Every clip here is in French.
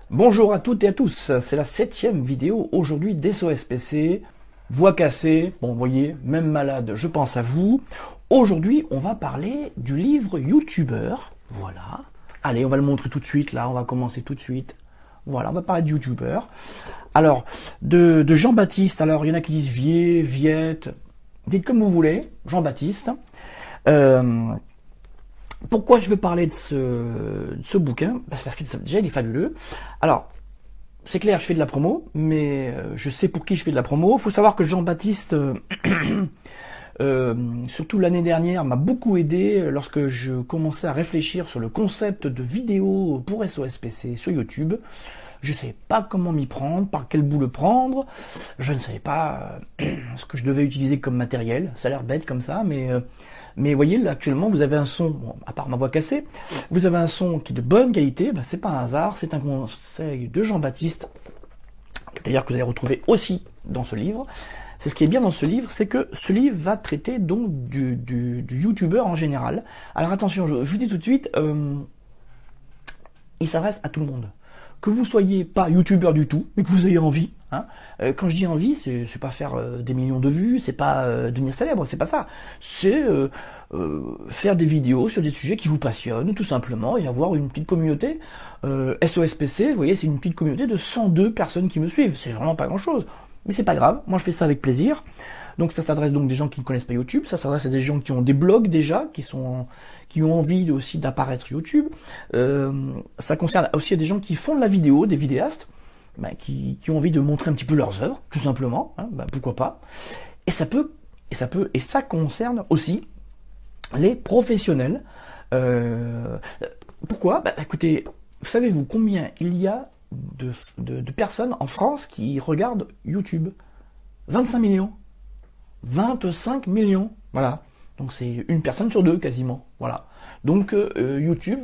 Bonjour à toutes et à tous, c'est la 7e vidéo aujourd'hui d'SOS PC, voix cassée, bon vous voyez, même malade, je pense à vous. Aujourd'hui on va parler du livre YouTuber, voilà. Allez, on va le montrer tout de suite, là, on va commencer tout de suite. Voilà, on va parler de YouTuber. Alors, de Jean-Baptiste, alors il y en a qui disent Viette, dites comme vous voulez, Jean-Baptiste. Pourquoi je veux parler de ce bouquin? Parce que déjà il est fabuleux. Alors, c'est clair, je fais de la promo, mais je sais pour qui je fais de la promo. Il faut savoir que Jean-Baptiste, surtout l'année dernière, m'a beaucoup aidé lorsque je commençais à réfléchir sur le concept de vidéo pour SOS PC sur YouTube. Je ne savais pas comment m'y prendre, par quel bout le prendre. Je ne savais pas ce que je devais utiliser comme matériel. Ça a l'air bête comme ça, mais voyez, là, actuellement, vous avez un son, bon, à part ma voix cassée, vous avez un son qui est de bonne qualité, ben, c'est pas un hasard, c'est un conseil de Jean-Baptiste, d'ailleurs que vous allez retrouver aussi dans ce livre. C'est ce qui est bien dans ce livre, c'est que ce livre va traiter donc du youtubeur en général. Alors attention, je vous dis tout de suite, il s'adresse à tout le monde. Que vous soyez pas youtubeur du tout, mais que vous ayez envie. Hein. Quand je dis envie, c'est pas faire des millions de vues, c'est pas devenir célèbre, c'est pas ça. C'est faire des vidéos sur des sujets qui vous passionnent, tout simplement, et avoir une petite communauté. SOSPC, vous voyez, c'est une petite communauté de 102 personnes qui me suivent. C'est vraiment pas grand-chose. Mais c'est pas grave, moi je fais ça avec plaisir. Donc ça s'adresse donc à des gens qui ne connaissent pas YouTube, ça s'adresse à des gens qui ont des blogs déjà, qui ont envie aussi d'apparaître sur YouTube. Ça concerne aussi des gens qui font de la vidéo, des vidéastes, qui ont envie de montrer un petit peu leurs œuvres, tout simplement, hein, pourquoi pas. Et ça concerne aussi les professionnels. Pourquoi? Écoutez, savez-vous combien il y a de personnes en France qui regardent YouTube? 25 millions. 25 millions, voilà. Donc c'est une personne sur deux quasiment, voilà. Donc YouTube,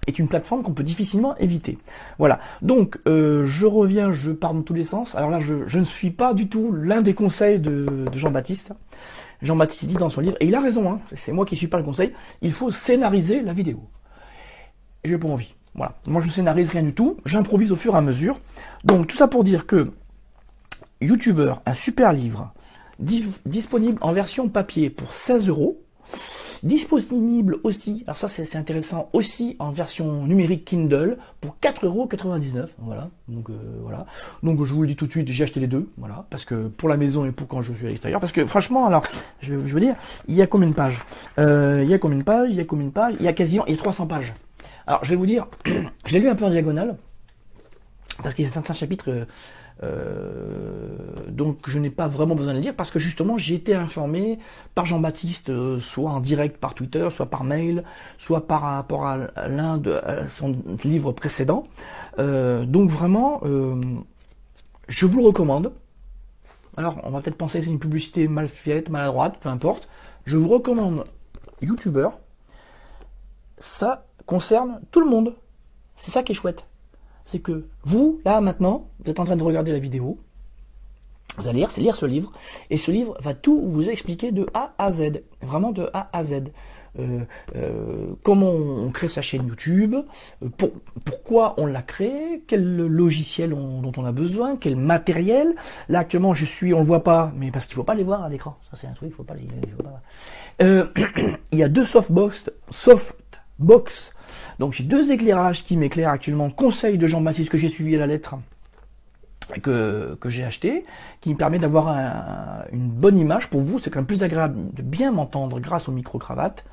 est une plateforme qu'on peut difficilement éviter. Voilà. Donc je reviens, je pars dans tous les sens. Alors là, je ne suis pas du tout l'un des conseils de Jean-Baptiste. Jean-Baptiste dit dans son livre, et il a raison, hein, c'est moi qui ne suis pas le conseil, il faut scénariser la vidéo. Et j'ai pas envie. Voilà. Moi je ne scénarise rien du tout, j'improvise au fur et à mesure. Donc tout ça pour dire que YouTuber, un super livre, disponible en version papier pour 16 €, disponible aussi, alors ça c'est intéressant, aussi en version numérique Kindle pour 4,99 €. Voilà. Voilà. Donc je vous le dis tout de suite, j'ai acheté les deux, voilà, parce que pour la maison et pour quand je suis à l'extérieur, parce que franchement, alors je veux dire, il y a combien de pages? Il y a 300 pages. Alors je vais vous dire, je l'ai lu un peu en diagonale, parce qu'il y a certains chapitres. Donc je n'ai pas vraiment besoin de le dire parce que justement j'ai été informé par Jean-Baptiste, soit en direct par Twitter, soit par mail, soit par rapport à l'un de son livre précédent. Donc vraiment, je vous le recommande. Alors on va peut-être penser que c'est une publicité mal faite, maladroite, peu importe. Je vous recommande YouTuber. Ça concerne tout le monde. C'est ça qui est chouette. C'est que vous, là, maintenant, vous êtes en train de regarder la vidéo, vous allez lire ce livre, et ce livre va tout vous expliquer de A à Z, vraiment de A à Z. Comment on crée sa chaîne YouTube, pourquoi on l'a créé, quel logiciel dont on a besoin, quel matériel. Là, actuellement, on le voit pas, mais parce qu'il faut pas les voir à l'écran. Ça, c'est un truc, il faut pas les voir. Il y a deux softbox. Donc j'ai deux éclairages qui m'éclairent actuellement, conseil de Jean-Baptiste que j'ai suivi à la lettre, que j'ai acheté, qui me permet d'avoir une bonne image pour vous. C'est quand même plus agréable de bien m'entendre grâce au micro-cravate.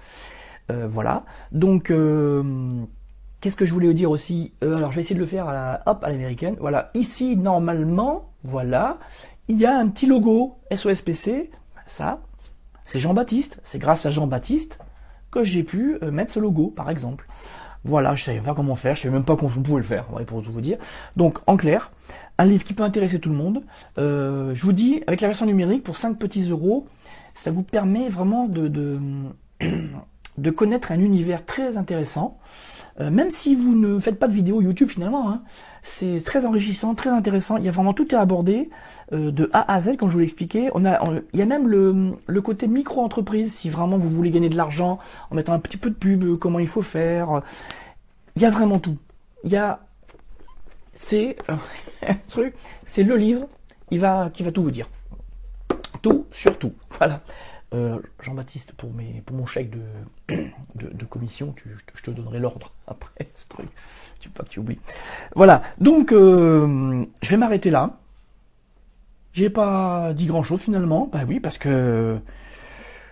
Voilà. Donc qu'est-ce que je voulais dire aussi? Alors je vais essayer de le faire à l'américaine. Voilà. Ici normalement, voilà, il y a un petit logo SOSPC. Ça, c'est Jean-Baptiste. C'est grâce à Jean-Baptiste que j'ai pu mettre ce logo, par exemple. Voilà, je savais pas comment faire, je savais même pas qu'on pouvait le faire, pour tout vous dire. Donc, en clair, un livre qui peut intéresser tout le monde. Je vous dis, avec la version numérique, pour 5 petits €, ça vous permet vraiment de connaître un univers très intéressant. Même si vous ne faites pas de vidéo YouTube finalement, hein, c'est très enrichissant, très intéressant. Il y a vraiment tout à aborder de A à Z, comme je vous l'ai expliqué. Il y a même le côté micro-entreprise, si vraiment vous voulez gagner de l'argent en mettant un petit peu de pub, comment il faut faire. Il y a vraiment tout. Il y a c'est un truc, c'est le livre qui va tout vous dire. Tout sur tout. Voilà. Jean-Baptiste, pour mon chèque de commission, je te donnerai l'ordre après ce truc. Tu pas que tu oublies. Voilà. Donc, je vais m'arrêter là. J'ai pas dit grand-chose finalement. Bah oui, parce que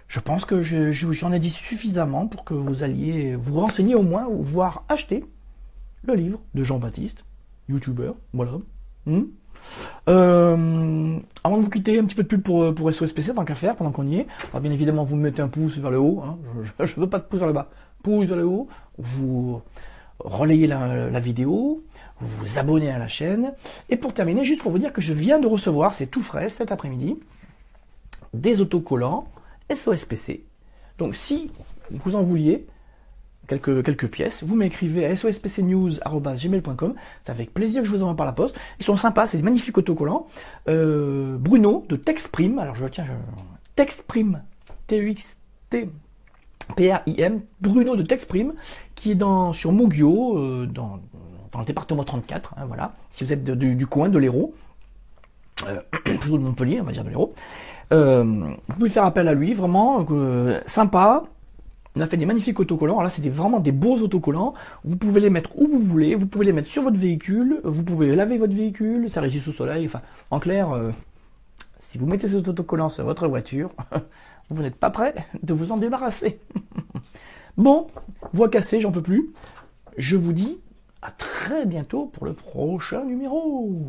je pense que j'en ai dit suffisamment pour que vous alliez vous renseigner au moins, ou voire acheter le livre de Jean-Baptiste, youtubeur. Voilà. Avant de vous quitter, un petit peu de pub pour SOSPC, tant qu'à faire, pendant qu'on y est. Alors, bien évidemment, vous mettez un pouce vers le haut, hein. Je veux pas de pouce vers le bas. Pouce vers le haut, vous relayez la vidéo, vous vous abonnez à la chaîne. Et pour terminer, juste pour vous dire que je viens de recevoir, c'est tout frais cet après-midi, des autocollants SOSPC. Donc si vous en vouliez, quelques pièces, vous m'écrivez à sospcnews@gmail.com. C'est avec plaisir que je vous envoie par la poste. Ils sont sympas, c'est des magnifiques autocollants. Bruno de Textprime, alors Textprime, Textprim, Bruno de Textprime, qui est sur Mogio, dans le département 34, hein, voilà. Si vous êtes du coin de l'Hérault, plutôt de Montpellier, on va dire de l'Hérault, vous pouvez faire appel à lui, vraiment sympa. On a fait des magnifiques autocollants. Alors là, c'était vraiment des beaux autocollants. Vous pouvez les mettre où vous voulez. Vous pouvez les mettre sur votre véhicule. Vous pouvez laver votre véhicule. Ça résiste au soleil. Enfin, en clair, si vous mettez cet autocollant sur votre voiture, vous n'êtes pas prêt de vous en débarrasser. Bon, voix cassée, j'en peux plus. Je vous dis à très bientôt pour le prochain numéro.